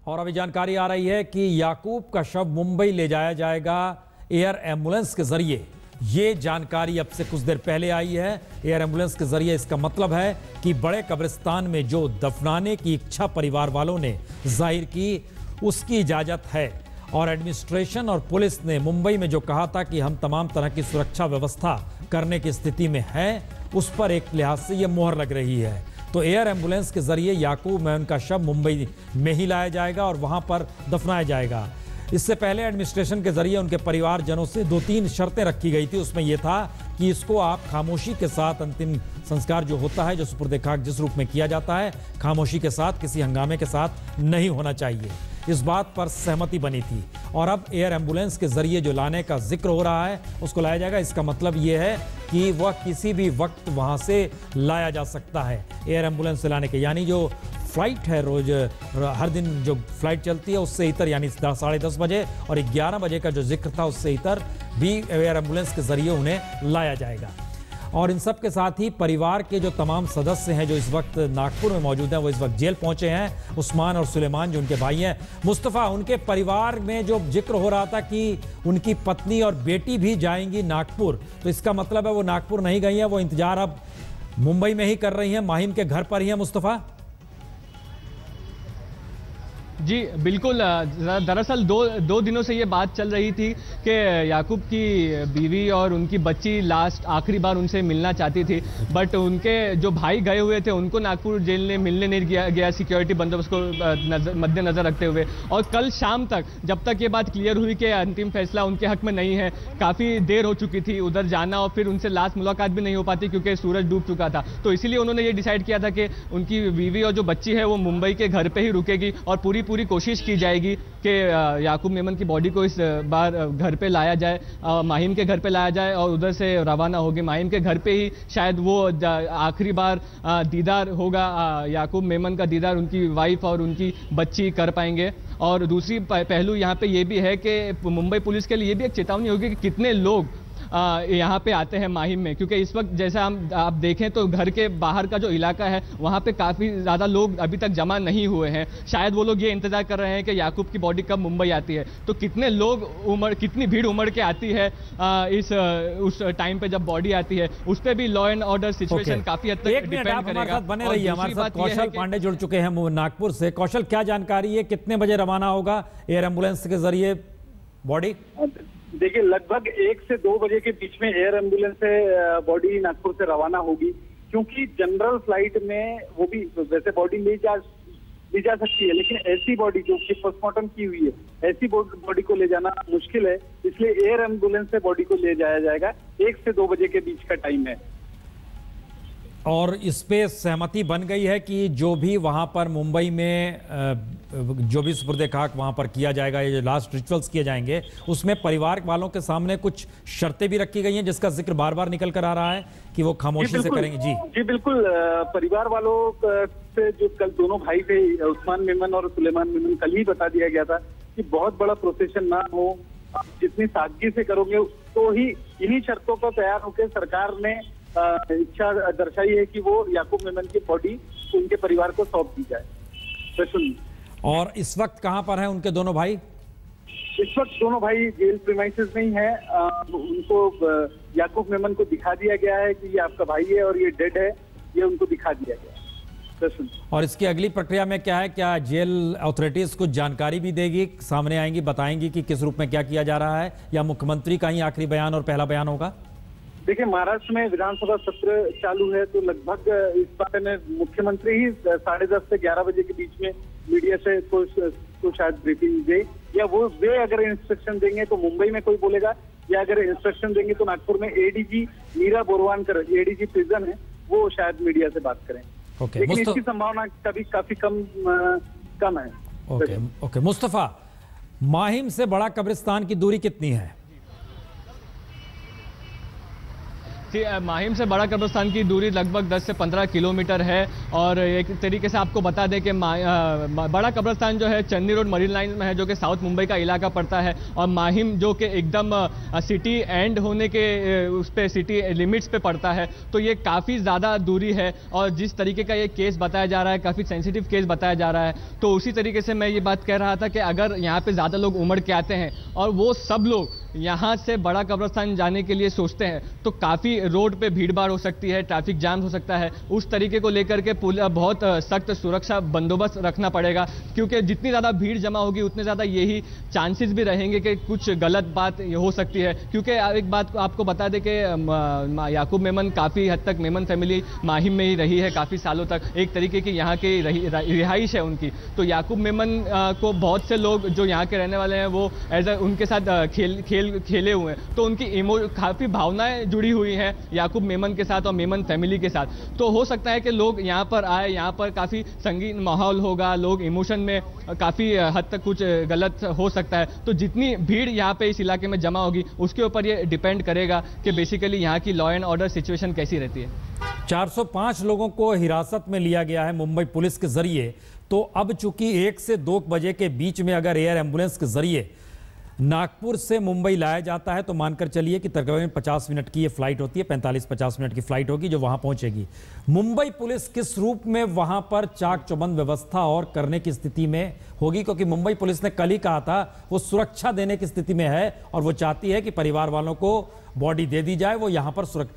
और अभी जानकारी आ रही है कि याकूब का शव मुंबई ले जाया जाएगा एयर एम्बुलेंस के जरिए। ये जानकारी अब से कुछ देर पहले आई है। एयर एम्बुलेंस के जरिए इसका मतलब है कि बड़े कब्रिस्तान में जो दफनाने की इच्छा परिवार वालों ने जाहिर की, उसकी इजाजत है। और एडमिनिस्ट्रेशन और पुलिस ने मुंबई में जो कहा था कि हम तमाम तरह की सुरक्षा व्यवस्था करने की स्थिति में हैं, उस पर एक लिहाज से ये मोहर लग रही है। तो एयर एम्बुलेंस के जरिए याकूब मेमन का शव मुंबई में ही लाया जाएगा और वहां पर दफनाया जाएगा। इससे पहले एडमिनिस्ट्रेशन के जरिए उनके परिवारजनों से 2-3 शर्तें रखी गई थी। उसमें यह था कि इसको आप खामोशी के साथ अंतिम संस्कार जो होता है, जो सुपुर्द खाक जिस रूप में किया जाता है, खामोशी के साथ, किसी हंगामे के साथ नहीं होना चाहिए। इस बात पर सहमति बनी थी और अब एयर एम्बुलेंस के जरिए जो लाने का जिक्र हो रहा है उसको लाया जाएगा। इसका मतलब ये है कि वह किसी भी वक्त वहां से लाया जा सकता है एयर एम्बुलेंस से लाने के, यानी जो फ्लाइट है रोज हर दिन जो फ्लाइट चलती है उससे इतर, यानी 10:30 बजे और 11 बजे का जो जिक्र था उससे इतर भी एयर एम्बुलेंस के जरिए उन्हें लाया जाएगा। और इन सब के साथ ही परिवार के जो तमाम सदस्य हैं जो इस वक्त नागपुर में मौजूद हैं, वो इस वक्त जेल पहुंचे हैं। उस्मान और सुलेमान जो उनके भाई हैं। मुस्तफ़ा, उनके परिवार में जो जिक्र हो रहा था कि उनकी पत्नी और बेटी भी जाएंगी नागपुर, तो इसका मतलब है वो नागपुर नहीं गई हैं, वो इंतजार अब मुंबई में ही कर रही हैं, माहिम के घर पर ही है। मुस्तफ़ा जी बिल्कुल। दरअसल दो दिनों से ये बात चल रही थी कि याकूब की बीवी और उनकी बच्ची आखिरी बार उनसे मिलना चाहती थी, बट उनके जो भाई गए हुए थे उनको नागपुर जेल में मिलने नहीं गया सिक्योरिटी बंदोबस्त को मद्देनजर रखते हुए। और कल शाम तक, जब तक ये बात क्लियर हुई कि अंतिम फैसला उनके हक में नहीं है, काफ़ी देर हो चुकी थी उधर जाना और फिर उनसे लास्ट मुलाकात भी नहीं हो पाती क्योंकि सूरज डूब चुका था। तो इसीलिए उन्होंने ये डिसाइड किया था कि उनकी बीवी और जो बच्ची है वो मुंबई के घर पर ही रुकेगी और पूरी कोशिश की जाएगी कि याकूब मेमन की बॉडी को इस बार घर पे लाया जाए, माहिम के घर पे लाया जाए और उधर से रवाना होगी। माहिम के घर पे ही शायद वो आखिरी बार दीदार होगा, याकूब मेमन का दीदार उनकी वाइफ और उनकी बच्ची कर पाएंगे। और दूसरी पहलू यहाँ पे ये भी है कि मुंबई पुलिस के लिए ये भी एक चेतावनी होगी कि कितने लोग यहाँ पे आते हैं माहिम में, क्योंकि इस वक्त जैसा आप देखें तो घर के बाहर का जो इलाका है वहाँ पे काफ़ी ज़्यादा लोग अभी तक जमा नहीं हुए हैं। शायद वो लोग ये इंतजार कर रहे हैं कि याकूब की बॉडी कब मुंबई आती है। तो कितने लोग कितनी भीड़ उमड़ के आती है उस टाइम पे जब बॉडी आती है, उस पर भी लॉ एंड ऑर्डर सिचुएशन काफ़ी हद तक डिपेंड करेगा। बने रहिए हमारे साथ। कौशल पांडे जुड़ चुके हैं नागपुर से। कौशल, क्या जानकारी है, कितने बजे रवाना होगा एयर एम्बुलेंस के जरिए बॉडी? देखिए, लगभग 1 से 2 बजे के बीच में एयर एम्बुलेंस से बॉडी नागपुर से रवाना होगी, क्योंकि जनरल फ्लाइट में वो भी वैसे बॉडी ले जा सकती है, लेकिन ऐसी बॉडी जो कि पोस्टमार्टम की हुई है, ऐसी बॉडी को ले जाना मुश्किल है। इसलिए एयर एम्बुलेंस से बॉडी को ले जाया जाएगा। 1 से 2 बजे के बीच का टाइम है। और इस पे सहमति बन गई है कि जो भी वहां पर मुंबई में जो भी सुपुर्द खाक वहां पर किया जाएगा, ये जो लास्ट रिचुअल्स किए जाएंगे, उसमें परिवार वालों के सामने कुछ शर्तें भी रखी गई हैं जिसका जिक्र बार बार निकल कर आ रहा है कि वो खामोशी से करेंगे। जी बिल्कुल। परिवार वालों से जो कल दोनों भाई थे, उस्मान मेमन और सुलेमान मेमन, कल ही बता दिया गया था कि बहुत बड़ा प्रोसेशन ना हो, जितनी सादगी से करोगे तो ही। इन्हीं शर्तों पर तैयार होकर सरकार ने इच्छा दर्शाई है कि वो याकूब मेमन की बॉडी उनके परिवार को सौंप दी जाए। और इस वक्त कहां पर हैं उनके दोनों भाई? इस वक्त दोनों भाई जेल प्रीमाइसेस में ही है। उनको याकूब मेमन को दिखा दिया गया है कि ये आपका भाई है और ये डेड है, ये उनको दिखा दिया गया है। और इसकी अगली प्रक्रिया में क्या है? क्या जेल अथॉरिटीज कुछ जानकारी भी देगी, सामने आएंगी, बताएंगी कि किस रूप में क्या किया जा रहा है, या मुख्यमंत्री का ही आखिरी बयान और पहला बयान होगा? देखिए, महाराष्ट्र में विधानसभा सत्र चालू है, तो लगभग इस बारे में मुख्यमंत्री ही 10:30 से 11 बजे के बीच में मीडिया से तो शायद ब्रीफिंग दे, या वे अगर इंस्ट्रक्शन देंगे तो मुंबई में कोई बोलेगा, या अगर इंस्ट्रक्शन देंगे तो नागपुर में एडीजी मीरा बोरवानकर, एडीजी प्रिजन है, वो शायद मीडिया से बात करें। लेकिन इसकी संभावना काफी कम है। ओके मुस्तफा, माहिम से बड़ा कब्रिस्तान की दूरी कितनी है? माहिम से बड़ा कब्रिस्तान की दूरी लगभग 10 से 15 किलोमीटर है। और एक तरीके से आपको बता दें कि बड़ा कब्रिस्तान जो है चन्नी रोड मरीन लाइन में है, जो कि साउथ मुंबई का इलाका पड़ता है, और माहिम जो कि एकदम सिटी एंड होने के उस पे सिटी लिमिट्स पे पड़ता है। तो ये काफ़ी ज़्यादा दूरी है, और जिस तरीके का ये केस बताया जा रहा है काफ़ी सेंसिटिव केस बताया जा रहा है। तो उसी तरीके से मैं ये बात कह रहा था कि अगर यहाँ पे ज़्यादा लोग उमड़ के आते हैं और वो सब लोग यहाँ से बड़ा कब्रिस्तान जाने के लिए सोचते हैं तो काफ़ी रोड पे भीड़भाड़ हो सकती है, ट्रैफिक जाम हो सकता है। उस तरीके को लेकर के बहुत सख्त सुरक्षा बंदोबस्त रखना पड़ेगा, क्योंकि जितनी ज़्यादा भीड़ जमा होगी उतने ज़्यादा यही चांसेस भी रहेंगे कि कुछ गलत बात हो सकती है। क्योंकि एक बात आपको बता दें कि याकूब मेमन काफ़ी हद तक मेमन फैमिली माहिम में ही रही है काफ़ी सालों तक, एक तरीके की यहाँ की रिहाइश है उनकी। तो याकूब मेमन को बहुत से लोग जो यहाँ के रहने वाले हैं वो उनके साथ खेले हुए हैं, तो उनकी काफ़ी भावनाएं जुड़ी हुई हैं याकूब मेमन के साथ और मेमन फैमिली के साथ। तो हो सकता है कि लोग यहाँ पर आए, यहाँ पर काफ़ी संगीन माहौल होगा, लोग इमोशन में काफ़ी हद तक कुछ गलत हो सकता है। तो जितनी भीड़ यहाँ पे इस इलाके में जमा होगी उसके ऊपर ये डिपेंड करेगा कि बेसिकली यहाँ की लॉ एंड ऑर्डर सिचुएशन कैसी रहती है। 405 लोगों को हिरासत में लिया गया है मुंबई पुलिस के जरिए। तो अब चूंकि 1 से 2 बजे के बीच में अगर एयर एम्बुलेंस के जरिए नागपुर से मुंबई लाया जाता है तो मानकर चलिए कि तकरीबन 50 मिनट की ये फ्लाइट होती है, 45-50 मिनट की फ्लाइट होगी जो वहां पहुंचेगी। मुंबई पुलिस किस रूप में वहां पर चाक चौबंद व्यवस्था और करने की स्थिति में होगी, क्योंकि मुंबई पुलिस ने कल ही कहा था वो सुरक्षा देने की स्थिति में है और वो चाहती है कि परिवार वालों को बॉडी दे दी जाए, वो यहां पर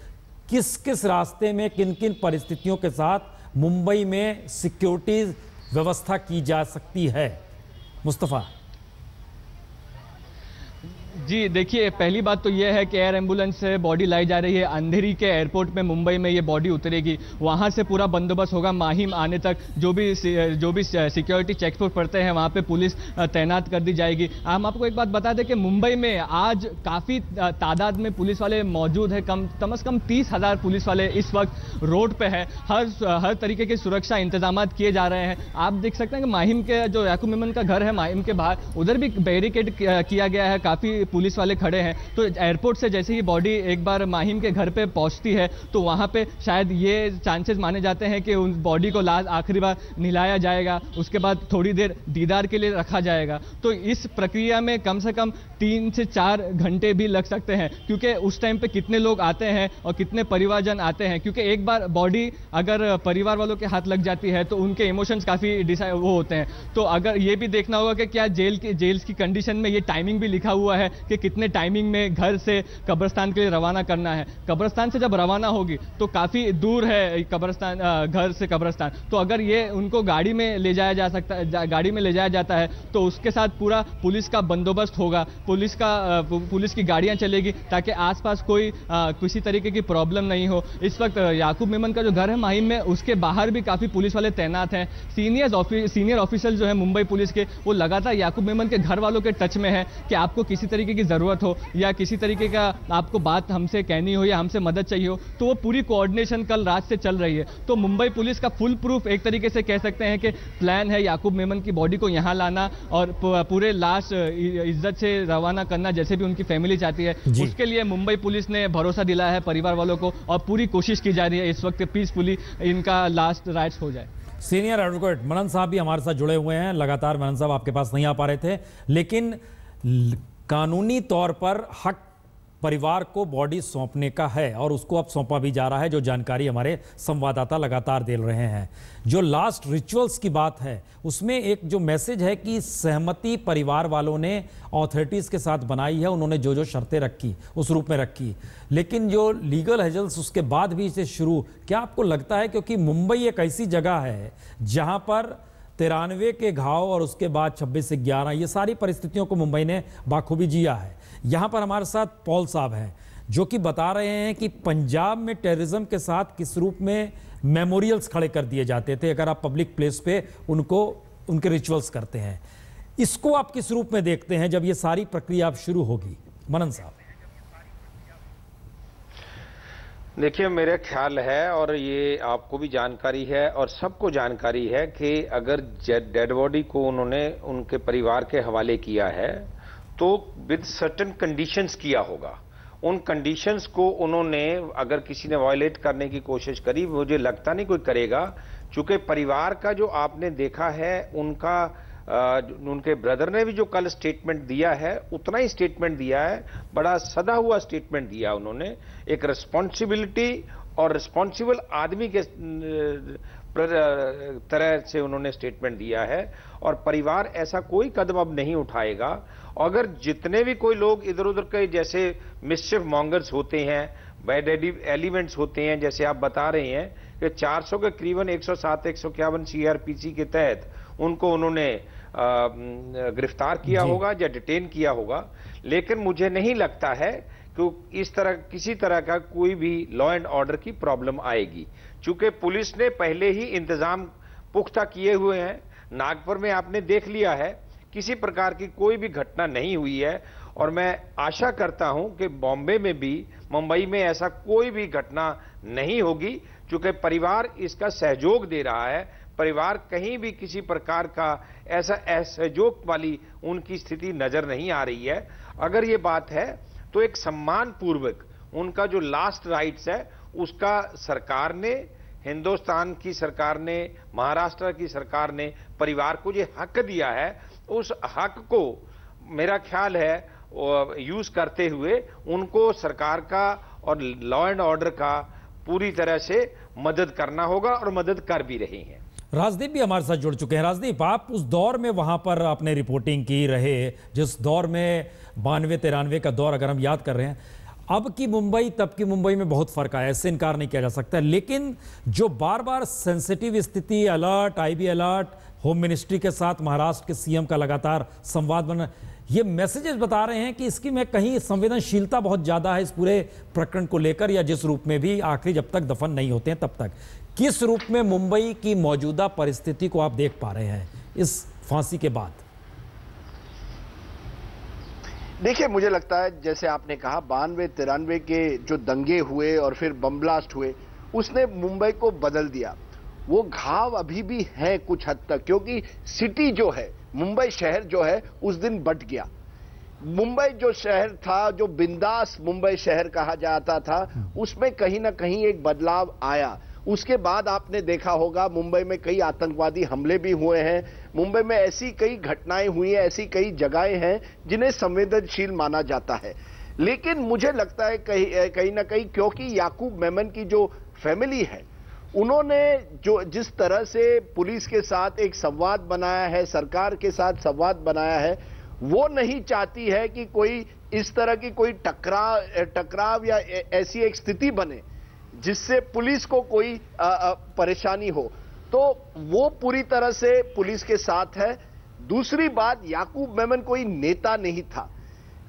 किस किस रास्ते में किन किन परिस्थितियों के साथ मुंबई में सिक्योरिटी व्यवस्था की जा सकती है। मुस्तफा जी देखिए, पहली बात तो यह है कि एयर एम्बुलेंस से बॉडी लाई जा रही है, अंधेरी के एयरपोर्ट में मुंबई में ये बॉडी उतरेगी, वहाँ से पूरा बंदोबस्त होगा माहिम आने तक। जो भी सिक्योरिटी चेकपोस्ट पड़ते हैं वहाँ पे पुलिस तैनात कर दी जाएगी। हम आपको एक बात बता दें कि मुंबई में आज काफ़ी तादाद में पुलिस वाले मौजूद है, कम से कम 30,000 पुलिस वाले इस वक्त रोड पर है। हर तरीके के सुरक्षा इंतजाम किए जा रहे हैं। आप देख सकते हैं कि माहिम के जो याकूब मेमन का घर है माहिम के बाहर, उधर भी बैरिकेड किया गया है, काफ़ी पुलिस वाले खड़े हैं। तो एयरपोर्ट से जैसे ही बॉडी एक बार माहिम के घर पे पहुंचती है तो वहां पे शायद ये चांसेस माने जाते हैं कि उन बॉडी को आखिरी बार नहलाया जाएगा, उसके बाद थोड़ी देर दीदार के लिए रखा जाएगा। तो इस प्रक्रिया में कम से कम 3 से 4 घंटे भी लग सकते हैं, क्योंकि उस टाइम पे कितने लोग आते हैं और कितने परिवारजन आते हैं। क्योंकि एक बार बॉडी अगर परिवार वालों के हाथ लग जाती है तो उनके इमोशंस काफ़ी वो होते हैं। तो अगर ये भी देखना होगा कि क्या जेल्स की कंडीशन में ये टाइमिंग भी लिखा हुआ है कि कितने टाइमिंग में घर से कब्रिस्तान के लिए रवाना करना है। कब्रिस्तान से जब रवाना होगी तो काफ़ी दूर है कब्रिस्तान, घर से कब्रिस्तान। तो अगर ये उनको गाड़ी में ले जाया जा सकता है, गाड़ी में ले जाया जाता है तो उसके साथ पूरा पुलिस का बंदोबस्त होगा, पुलिस की गाड़ियां चलेगी ताकि आसपास कोई किसी तरीके की प्रॉब्लम नहीं हो। इस वक्त याकूब मेमन का जो घर है माहिम में, उसके बाहर भी काफ़ी पुलिस वाले तैनात हैं। सीनियर ऑफिसर जो है मुंबई पुलिस के, वो लगातार याकूब मेमन के घर वालों के टच में है कि आपको किसी तरीके की ज़रूरत हो या किसी तरीके का आपको बात हमसे कहनी हो या हमसे मदद चाहिए हो, तो वो पूरी कोऑर्डिनेशन कल रात से चल रही है। तो मुंबई पुलिस का फुल प्रूफ एक तरीके से कह सकते हैं कि प्लान है याकूब मेमन की बॉडी को यहाँ लाना और पूरे लाश इज्जत से रवाना करना, जैसे भी उनकी फैमिली चाहती है। उसके लिए मुंबई पुलिस ने भरोसा दिलाया है परिवार वालों को और पूरी कोशिश की जा रही है इस वक्त पीसफुली इनका लास्ट राइट्स हो जाए। सीनियर एडवोकेट मनन साहब भी हमारे साथ जुड़े हुए हैं। लगातार मनन साहब आपके पास नहीं आ पा रहे थे, लेकिन कानूनी तौर पर हक परिवार को बॉडी सौंपने का है और उसको अब सौंपा भी जा रहा है, जो जानकारी हमारे संवाददाता लगातार दे रहे हैं। जो लास्ट रिचुअल्स की बात है उसमें एक जो मैसेज है कि सहमति परिवार वालों ने अथॉरिटीज़ के साथ बनाई है, उन्होंने जो शर्तें रखी उस रूप में रखी, लेकिन जो लीगल हेजल्स उसके बाद भी इसे शुरू, क्या आपको लगता है, क्योंकि मुंबई एक ऐसी जगह है जहाँ पर 93 के घाव और उसके बाद 26 से 11 ये सारी परिस्थितियों को मुंबई ने बाखूबी जिया है। यहाँ पर हमारे साथ पॉल साहब हैं जो कि बता रहे हैं कि पंजाब में टेररिज्म के साथ किस रूप में मेमोरियल्स खड़े कर दिए जाते थे अगर आप पब्लिक प्लेस पे उनके रिचुअल्स करते हैं। इसको आप किस रूप में देखते हैं जब ये सारी प्रक्रिया अब शुरू होगी? मनन साहब। देखिए, मेरा ख्याल है और ये आपको भी जानकारी है और सबको जानकारी है कि अगर डेड बॉडी को उन्होंने उनके परिवार के हवाले किया है तो विद सर्टेन कंडीशंस किया होगा। उन कंडीशंस को उन्होंने, अगर किसी ने वायलेट करने की कोशिश करी, मुझे लगता नहीं कोई करेगा, चूंकि परिवार का जो आपने देखा है, उनके ब्रदर ने भी जो कल स्टेटमेंट दिया है उतना ही स्टेटमेंट दिया है, बड़ा सदा हुआ स्टेटमेंट दिया उन्होंने, एक रिस्पॉन्सिबिलिटी और रिस्पॉन्सिबल आदमी के तरह से उन्होंने स्टेटमेंट दिया है। और परिवार ऐसा कोई कदम अब नहीं उठाएगा। अगर जितने भी कोई लोग इधर उधर के जैसे मिसचिफ मॉन्गर्स होते हैं, बैड एलिमेंट्स होते हैं, जैसे आप बता रहे हैं कि 400 के करीबन 107-151 सीआरपीसी के तहत उनको उन्होंने गिरफ्तार किया होगा या डिटेन किया होगा, लेकिन मुझे नहीं लगता है कि इस तरह किसी तरह का कोई भी लॉ एंड ऑर्डर की प्रॉब्लम आएगी, चूंकि पुलिस ने पहले ही इंतजाम पुख्ता किए हुए हैं। नागपुर में आपने देख लिया है, किसी प्रकार की कोई भी घटना नहीं हुई है, और मैं आशा करता हूं कि बॉम्बे में भी, मुंबई में ऐसा कोई भी घटना नहीं होगी, क्योंकि परिवार इसका सहयोग दे रहा है। परिवार कहीं भी किसी प्रकार का ऐसा असहयोग वाली उनकी स्थिति नजर नहीं आ रही है। अगर ये बात है तो एक सम्मान पूर्वक उनका जो लास्ट राइट्स है उसका सरकार ने, हिंदुस्तान की सरकार ने, महाराष्ट्र की सरकार ने परिवार को जो हक दिया है, उस हक को मेरा ख्याल है यूज करते हुए उनको सरकार का और लॉ एंड ऑर्डर का पूरी तरह से मदद करना होगा, और मदद कर भी रहे हैं। राजदीप भी हमारे साथ जुड़ चुके हैं। राजदीप, आप उस दौर में वहां पर आपने रिपोर्टिंग की रहे, जिस दौर में 92-93 का दौर अगर हम याद कर रहे हैं, अब की मुंबई तब की मुंबई में बहुत फर्क आया, इससे इनकार नहीं किया जा सकता। लेकिन जो बार बार सेंसिटिव स्थिति, alert, IB alert, home ministry के साथ महाराष्ट्र के सीएम का लगातार संवाद बना, ये मैसेजेस बता रहे हैं कि इसकी में कहीं संवेदनशीलता बहुत ज्यादा है इस पूरे प्रकरण को लेकर, या जिस रूप में भी आखिरी जब तक दफन नहीं होते हैं तब तक। किस रूप में मुंबई की मौजूदा परिस्थिति को आप देख पा रहे हैं इस फांसी के बाद? देखिए, मुझे लगता है जैसे आपने कहा 92-93 के जो दंगे हुए और फिर बम ब्लास्ट हुए, उसने मुंबई को बदल दिया। वो घाव अभी भी है कुछ हद तक, क्योंकि सिटी जो है, मुंबई शहर जो है, उस दिन बट गया। मुंबई जो शहर था, जो बिंदास मुंबई शहर कहा जाता था, उसमें कहीं ना कहीं एक बदलाव आया। उसके बाद आपने देखा होगा मुंबई में कई आतंकवादी हमले भी हुए हैं, मुंबई में ऐसी कई घटनाएं हुई हैं, ऐसी कई जगहें हैं जिन्हें संवेदनशील माना जाता है। लेकिन मुझे लगता है कहीं ना कहीं, क्योंकि याकूब मेमन की जो फैमिली है, उन्होंने जो जिस तरह से पुलिस के साथ एक संवाद बनाया है, सरकार के साथ संवाद बनाया है, वो नहीं चाहती है कि कोई इस तरह की कोई टकराव या ऐसी एक स्थिति बने जिससे पुलिस को कोई परेशानी हो। तो वो पूरी तरह से पुलिस के साथ है। दूसरी बात, याकूब मेमन कोई नेता नहीं था।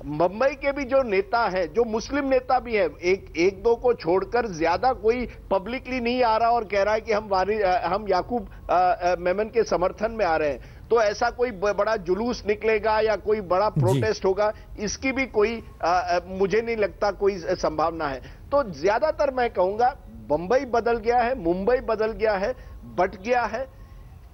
मुंबई के भी जो नेता हैं, जो मुस्लिम नेता भी है, एक दो को छोड़कर ज्यादा कोई पब्लिकली नहीं आ रहा और कह रहा है कि हम याकूब मेमन के समर्थन में आ रहे हैं। तो ऐसा कोई बड़ा जुलूस निकलेगा या कोई बड़ा प्रोटेस्ट होगा, इसकी भी कोई मुझे नहीं लगता कोई संभावना है। तो ज्यादातर मैं कहूंगा मुंबई बदल गया है, मुंबई बदल गया है, बट गया है,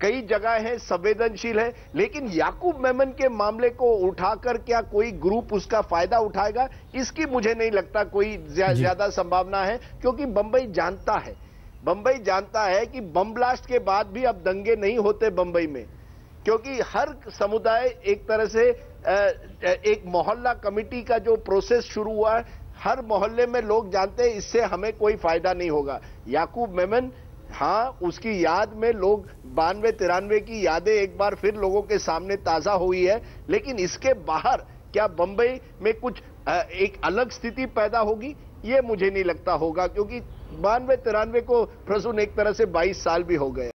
कई जगह है संवेदनशील है। लेकिन याकूब मेमन के मामले को उठाकर क्या कोई ग्रुप उसका फायदा उठाएगा, इसकी मुझे नहीं लगता कोई ज्यादा संभावना है। क्योंकि मुंबई जानता है कि बम ब्लास्ट के बाद भी अब दंगे नहीं होते मुंबई में, क्योंकि हर समुदाय एक तरह से एक मोहल्ला कमेटी का जो प्रोसेस शुरू हुआ है, हर मोहल्ले में लोग जानते हैं इससे हमें कोई फायदा नहीं होगा। याकूब मेमन, हाँ, उसकी याद में लोग 92-93 की यादें एक बार फिर लोगों के सामने ताजा हुई है। लेकिन इसके बाहर क्या मुंबई में कुछ एक अलग स्थिति पैदा होगी, ये मुझे नहीं लगता होगा, क्योंकि 92-93 को प्रसून एक तरह से 22 साल भी हो गए।